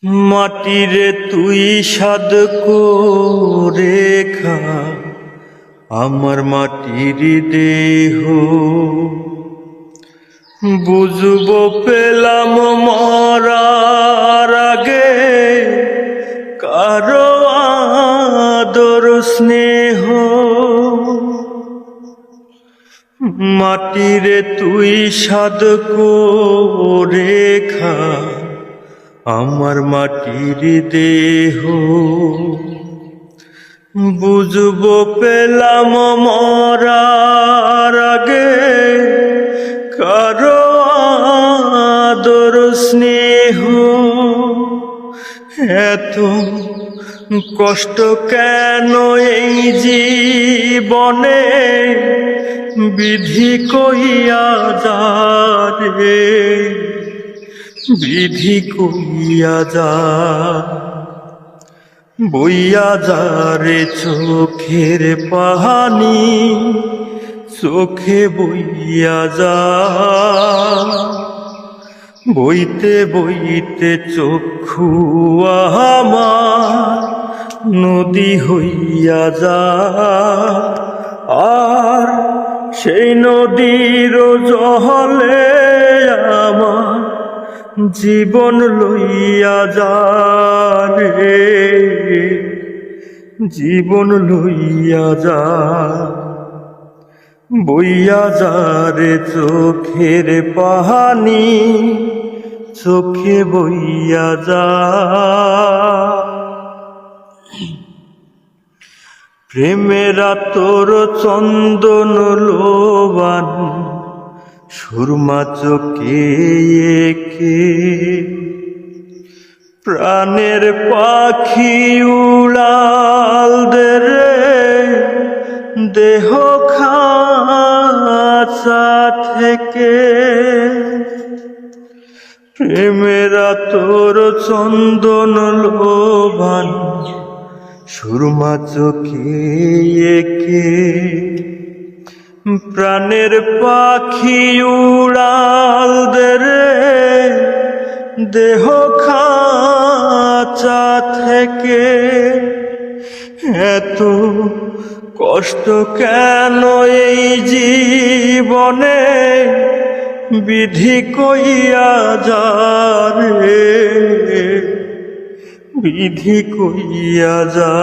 মাটিরে তুই সাদ করে খা আমার মাটির দেহ, বুঝব পেলাম মরার আগে কারো আদর স্নেহ। মাটিরে তুই সাদ করে খা আমার মাটির দেহ, বুঝব পেলাম মরার আগে কারো আদর স্নেহ। এত কষ্ট কেন এই জীবনে বিধি কইয়া যা রে, বিধি কইয়া যা, বইয়া যা রে চোখের পানি, চোখে বইয়া যা, বইতে বইতে চক্ষু আমার নদী হইয়া যা। আর সেই নদীর জলে আমার জীবন লইয়া যা রে, জীবন লইয়া যা, বইয়া যা রে চোখের পানি, চোখে বইয়া যা। প্রেমেরা তোর চন্দন লোবান সুরমা চোখে এঁকে, প্রাণের পাখি উড়াল দে রে দেহ খাঁচা থেকে। প্রেমেরা তোর চন্দন লোভান সুরমা চোখে এঁকে, প্রাণের পাখি উড়াল দে রে দেহ খাঁচা থেকে। এত কষ্ট কেন এই জীবনে বিধি কইয়া যা রে, বিধি কইয়া যা।